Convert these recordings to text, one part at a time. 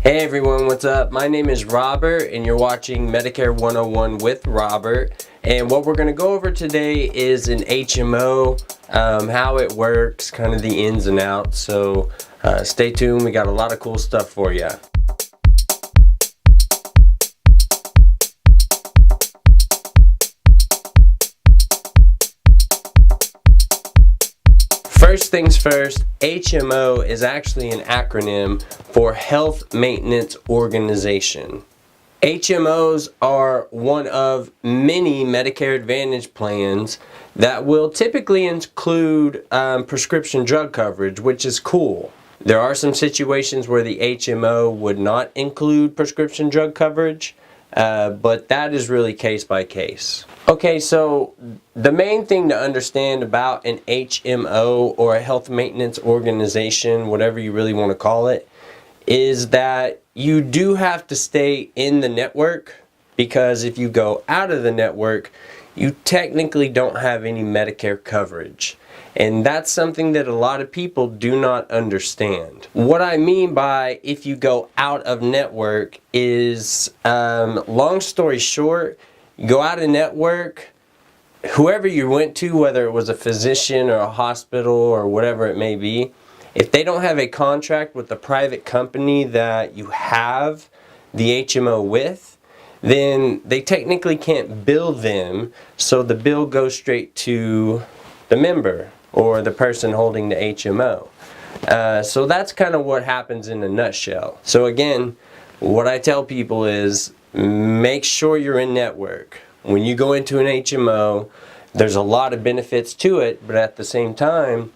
Hey everyone, what's up? My name is Robert and you're watching Medicare 101 with Robert. And what we're going to go over today is an HMO, how it works, kind of the ins and outs. So stay tuned, we got a lot of cool stuff for you. First things first, HMO is actually an acronym for Health Maintenance Organization. HMOs are one of many Medicare Advantage plans that will typically include prescription drug coverage, which is cool. There are some situations where the HMO would not include prescription drug coverage, but that is really case by case. Okay, so the main thing to understand about an HMO or a health maintenance organization, whatever you really want to call it, is that you do have to stay in the network, because if you go out of the network, you technically don't have any Medicare coverage. And that's something that a lot of people do not understand. What I mean by if you go out of network is, long story short, you go out of network, whoever you went to, whether it was a physician or a hospital or whatever it may be, if they don't have a contract with the private company that you have the HMO with, then they technically can't bill them, so the bill goes straight to the member or the person holding the HMO. So that's kind of what happens in a nutshell. So again, what I tell people is make sure you're in network. When you go into an HMO, there's a lot of benefits to it, but at the same time,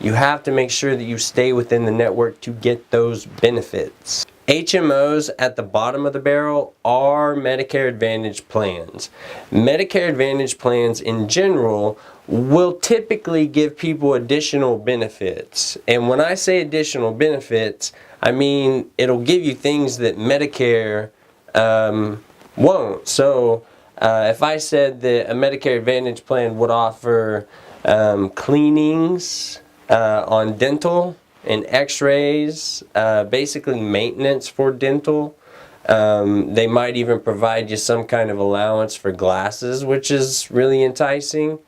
you have to make sure that you stay within the network to get those benefits. HMOs at the bottom of the barrel are Medicare Advantage plans. Medicare Advantage plans in general will typically give people additional benefits. And when I say additional benefits, I mean it'll give you things that Medicare won't. So if I said that a Medicare Advantage plan would offer cleanings on dental and x-rays, basically maintenance for dental. They might even provide you some kind of allowance for glasses, which is really enticing.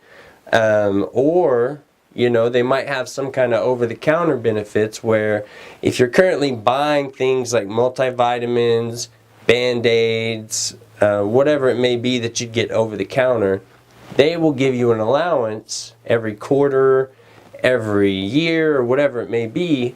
Or, you know, they might have some kind of over-the-counter benefits where if you're currently buying things like multivitamins, Band-Aids, whatever it may be that you get over the counter, they will give you an allowance every quarter, every year, or whatever it may be,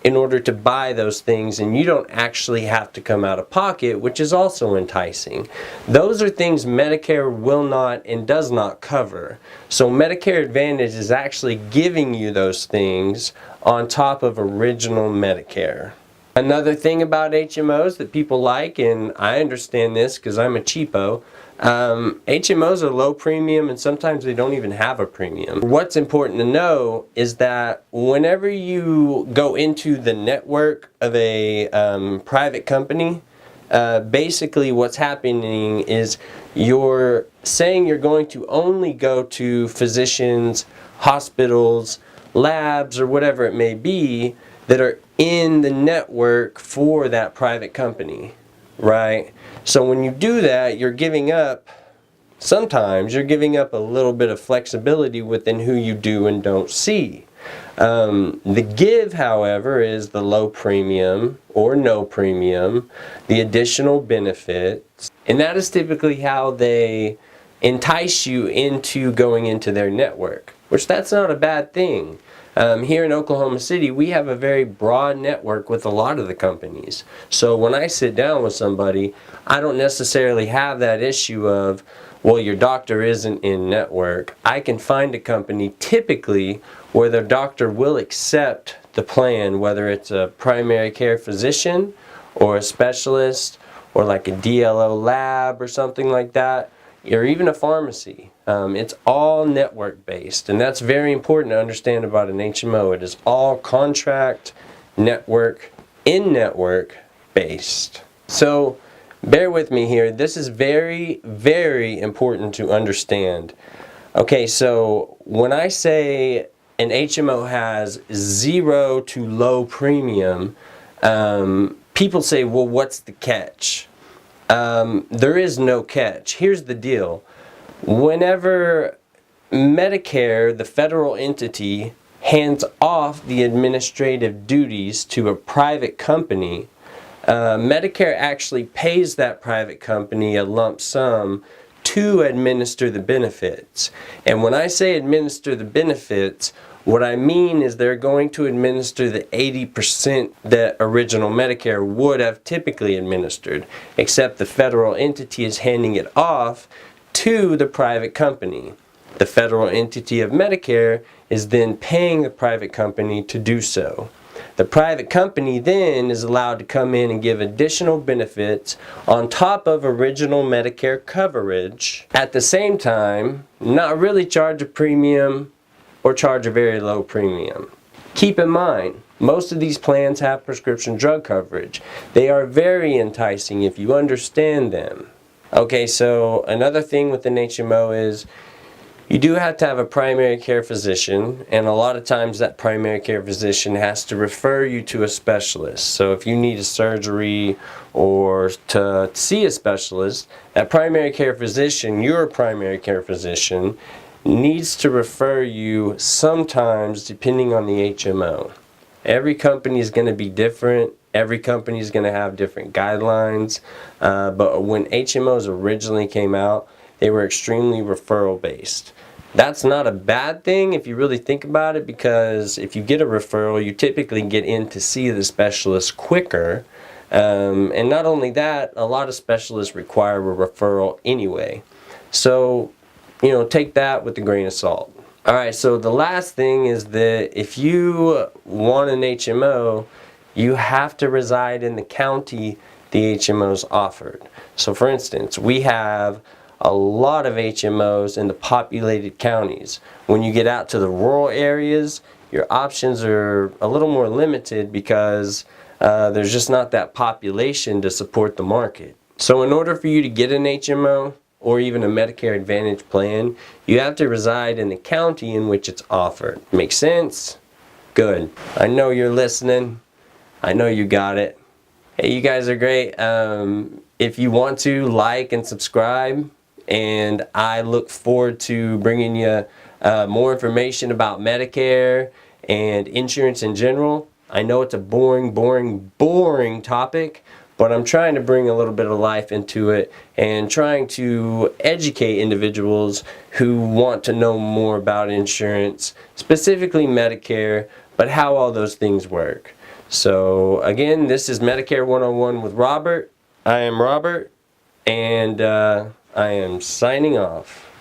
in order to buy those things, and you don't actually have to come out of pocket, which is also enticing. Those are things Medicare will not and does not cover. So Medicare Advantage is actually giving you those things on top of original Medicare. Another thing about HMOs that people like, and I understand this because I'm a cheapo, HMOs are low premium and sometimes they don't even have a premium. What's important to know is that whenever you go into the network of a private company, basically what's happening is you're saying you're going to only go to physicians, hospitals, labs, or whatever it may be that are in the network for that private company, right? So when you do that, you're giving up, sometimes you're giving up a little bit of flexibility within who you do and don't see. The give, however, is the low premium or no premium, the additional benefits, and that is typically how they entice you into going into their network, which that's not a bad thing. Here in Oklahoma City, we have a very broad network with a lot of the companies. So when I sit down with somebody, I don't necessarily have that issue of, well, your doctor isn't in network. I can find a company typically where their doctor will accept the plan, whether it's a primary care physician or a specialist or like a DLO lab or something like that, or even a pharmacy. It's all network based, and that's very important to understand about an HMO. It is all contract, network, in-network based. So bear with me here. This is very, very important to understand. Okay, so when I say an HMO has zero to low premium, people say, well, what's the catch? There is no catch. Here's the deal. Whenever Medicare, the federal entity, hands off the administrative duties to a private company, Medicare actually pays that private company a lump sum to administer the benefits. And when I say administer the benefits, what I mean is they're going to administer the 80% that original Medicare would have typically administered, except the federal entity is handing it off to the private company. The federal entity of Medicare is then paying the private company to do so. The private company then is allowed to come in and give additional benefits on top of original Medicare coverage. At the same time, not really charge a premium or charge a very low premium. Keep in mind, most of these plans have prescription drug coverage. They are very enticing if you understand them. Okay, so another thing with an HMO is you do have to have a primary care physician, and a lot of times that primary care physician has to refer you to a specialist. So if you need a surgery or to see a specialist, that primary care physician, your primary care physician, needs to refer you sometimes depending on the HMO. Every company is going to be different. Every company is going to have different guidelines. But when HMOs originally came out, they were extremely referral based. That's not a bad thing if you really think about it, because if you get a referral, you typically get in to see the specialist quicker. And not only that, a lot of specialists require a referral anyway. So, take that with a grain of salt. Alright, so the last thing is that if you want an HMO, you have to reside in the county the HMO is offered. So for instance, we have a lot of HMOs in the populated counties. When you get out to the rural areas, your options are a little more limited because there's just not that population to support the market. So in order for you to get an HMO, or even a Medicare Advantage plan, you have to reside in the county in which it's offered. Make sense? Good. I know you're listening. I know you got it. Hey, you guys are great. If you want to, like and subscribe, and I look forward to bringing you more information about Medicare and insurance in general. I know it's a boring topic, but I'm trying to bring a little bit of life into it and trying to educate individuals who want to know more about insurance, specifically Medicare, but how all those things work. So again, this is Medicare 101 with Robert. I am Robert, and I am signing off.